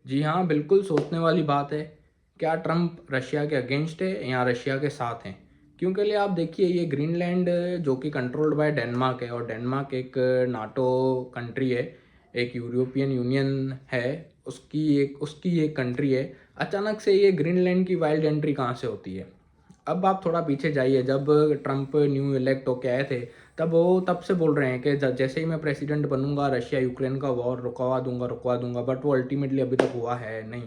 जी हाँ, बिल्कुल सोचने वाली बात है। क्या ट्रम्प रशिया के अगेंस्ट है या रशिया के साथ हैं? क्यों के लिए आप देखिए ये ग्रीनलैंड जो कि कंट्रोल्ड बाय डेनमार्क है और डेनमार्क एक नाटो कंट्री है, एक यूरोपियन यूनियन है, उसकी एक कंट्री है। अचानक से ये ग्रीनलैंड की वाइल्ड एंट्री कहाँ से होती है? अब आप थोड़ा पीछे जाइए, जब ट्रम्प न्यू इलेक्ट होके आए थे, तब से बोल रहे हैं कि जैसे ही मैं प्रेसिडेंट बनूंगा रशिया यूक्रेन का वॉर रुकवा दूंगा, बट वो अल्टीमेटली अभी तक हुआ है नहीं।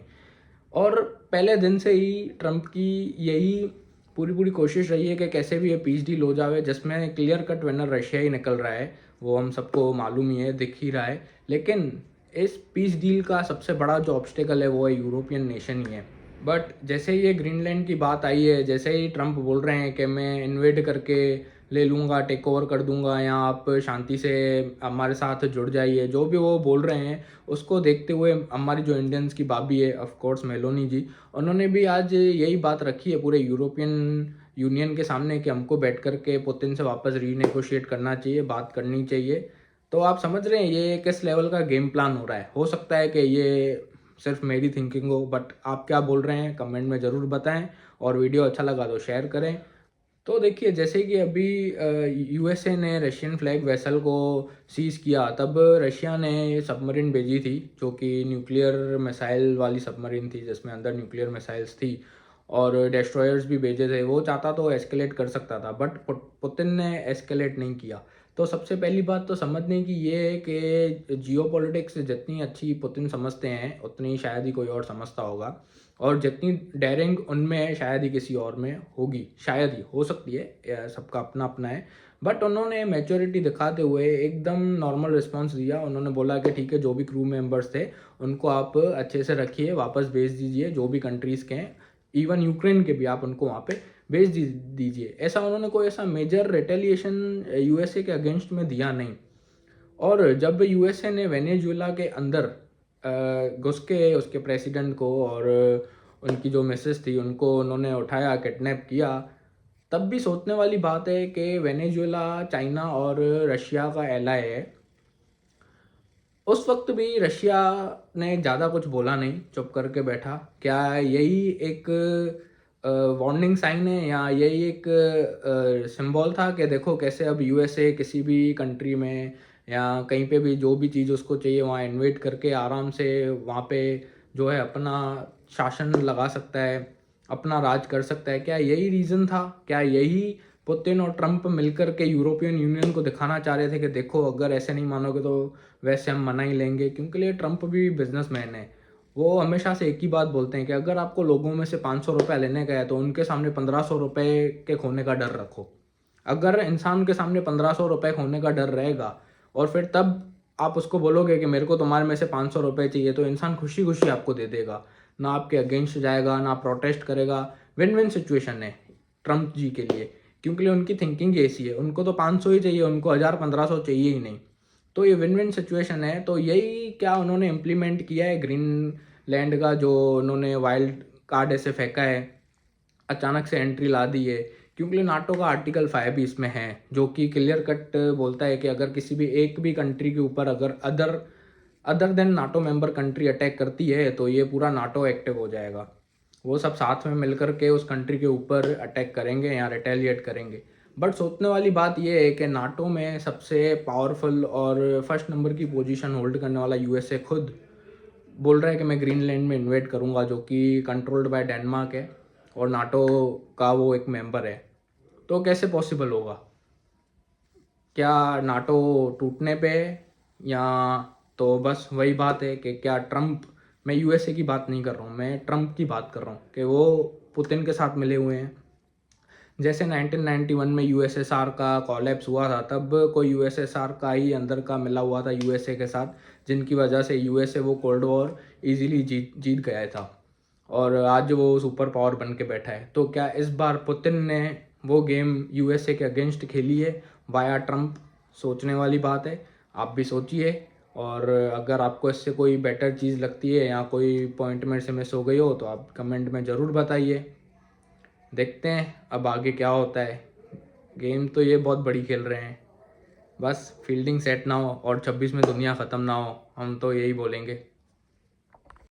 और पहले दिन से ही ट्रम्प की यही पूरी पूरी कोशिश रही है कि कैसे भी ये पीस डील हो जावे, जिसमें क्लियर कट विनर रशिया ही निकल रहा है। वो हम सबको मालूम ही है, दिख ही रहा है। लेकिन इस पीस डील का सबसे बड़ा जो ऑब्स्टेकल है वो है यूरोपियन नेशन ही है। बट जैसे ही ये ग्रीनलैंड की बात आई है, जैसे ही ट्रम्प बोल रहे हैं कि मैं इन्वेड करके ले लूँगा, टेक ओवर कर दूंगा, या आप शांति से हमारे साथ जुड़ जाइए, जो भी वो बोल रहे हैं, उसको देखते हुए हमारी जो इंडियंस की भाभी है ऑफ कोर्स मेलोनी जी, उन्होंने भी आज यही बात रखी है पूरे यूरोपियन यूनियन के सामने कि हमको बैठ कर के पुतिन से वापस रीनेगोशिएट करना चाहिए, बात करनी चाहिए। तो आप समझ रहे हैं ये किस लेवल का गेम प्लान हो रहा है। हो सकता है कि ये सिर्फ मेरी थिंकिंग हो, बट आप क्या बोल रहे हैं कमेंट में ज़रूर बताएं, और वीडियो अच्छा लगा तो शेयर करें। तो देखिए, जैसे कि अभी यूएसए ने रशियन फ्लैग वेसल को सीज़ किया, तब रशिया ने सबमरीन भेजी थी जो कि न्यूक्लियर मिसाइल वाली सबमरीन थी, जिसमें अंदर न्यूक्लियर मिसाइल्स थी, और डिस्ट्रॉयर्स भी भेजे थे। वो चाहता तो एस्केलेट कर सकता था, बट पुतिन ने एस्केलेट नहीं किया। तो सबसे पहली बात तो समझने की ये है कि जियोपॉलिटिक्स जितनी अच्छी पुतिन समझते हैं उतनी शायद ही कोई और समझता होगा, और जितनी डेयरिंग उनमें है शायद ही किसी और में होगी, शायद ही हो सकती है, सबका अपना अपना है। बट उन्होंने मैच्योरिटी दिखाते हुए एकदम नॉर्मल रिस्पांस दिया। उन्होंने बोला कि ठीक है, जो भी क्रू मेंबर्स थे उनको आप अच्छे से रखिए, वापस भेज दीजिए, जो भी कंट्रीज़ के हैं, इवन यूक्रेन के भी आप उनको वहाँ पे दीजिए। ऐसा उन्होंने कोई ऐसा मेजर रिटेलिएशन यूएसए के अगेंस्ट में दिया नहीं। और जब यूएसए ने वेनेजुएला के अंदर घुस के उसके प्रेसिडेंट को और उनकी जो मिसेस थी उनको उन्होंने उठाया, किडनैप किया, तब भी सोचने वाली बात है कि वेनेजुएला चाइना और रशिया का एलाय है। उस वक्त भी रशिया ने ज़्यादा कुछ बोला नहीं, चुप करके बैठा। क्या यही एक वार्निंग साइन है, या यही एक सिंबल था कि देखो कैसे अब यूएसए किसी भी कंट्री में या कहीं पे भी जो भी चीज़ उसको चाहिए वहाँ इन्वेट करके आराम से वहाँ पे जो है अपना शासन लगा सकता है, अपना राज कर सकता है? क्या यही रीज़न था? क्या यही पुतिन और ट्रम्प मिलकर के यूरोपियन यूनियन को दिखाना चाह रहे थे कि देखो अगर ऐसे नहीं मानोगे तो वैसे हम मना ही लेंगे? क्योंकि लिए ट्रम्प भी बिजनेसमैन है। वो हमेशा से एक ही बात बोलते हैं कि अगर आपको लोगों में से 500 रुपये लेने का है तो उनके सामने 1500 रुपये के खोने का डर रखो। अगर इंसान के सामने 1500 रुपये खोने का डर रहेगा और फिर तब आप उसको बोलोगे कि मेरे को तुम्हारे में से 500 रुपये चाहिए, तो इंसान खुशी खुशी आपको दे देगा, ना आपके अगेंस्ट जाएगा, ना प्रोटेस्ट करेगा। विन विन सिचुएशन है ट्रम्प जी के लिए, क्योंकि उनकी थिंकिंग ऐसी है। उनको तो 500 ही चाहिए, उनको 1000-1500 चाहिए ही नहीं। तो ये विन विन सिचुएशन है। तो यही क्या उन्होंने इम्प्लीमेंट किया है ग्रीन लैंड का, जो उन्होंने वाइल्ड कार्ड ऐसे फेंका है, अचानक से एंट्री ला दी है। क्योंकि नाटो का आर्टिकल 5 भी इसमें है, जो कि क्लियर कट बोलता है कि अगर किसी भी एक भी कंट्री के ऊपर अगर other other than NATO member country attack करती है तो ये पूरा नाटो एक्टिव हो जाएगा। वो सब साथ में मिलकर के उस कंट्री के ऊपर अटैक करेंगे या रिटेलिएट करेंगे। बट सोचने वाली बात यह है कि नाटो में सबसे पावरफुल और फर्स्ट नंबर की पोजीशन होल्ड करने वाला यूएसए खुद बोल रहा है कि मैं ग्रीनलैंड में इन्वेट करूंगा, जो कि कंट्रोल्ड बाय डेनमार्क है और नाटो का वो एक मेंबर है। तो कैसे पॉसिबल होगा? क्या नाटो टूटने पे है, या तो बस वही बात है कि क्या ट्रम्प, मैं यूएसए की बात नहीं कर रहा हूँ, मैं ट्रम्प की बात कर रहा हूँ कि वो पुतिन के साथ मिले हुए हैं। जैसे 1991 में यूएसएसआर का कॉलेप्स हुआ था, तब कोई यूएसएसआर का ही अंदर का मिला हुआ था यूएसए के साथ, जिनकी वजह से यूएसए वो कोल्ड वॉर इजीली जीत जीत गया था, और आज वो सुपर पावर बन के बैठा है। तो क्या इस बार पुतिन ने वो गेम यूएसए के अगेंस्ट खेली है वाया ट्रम्प? सोचने वाली बात है, आप भी सोचिए। और अगर आपको इससे कोई बेटर चीज़ लगती है या कोई पॉइंट मेरे से मिस हो गई हो तो आप कमेंट में ज़रूर बताइए। देखते हैं अब आगे क्या होता है। गेम तो ये बहुत बड़ी खेल रहे हैं, बस फील्डिंग सेट ना हो और 26 में दुनिया ख़त्म ना हो, हम तो यही बोलेंगे।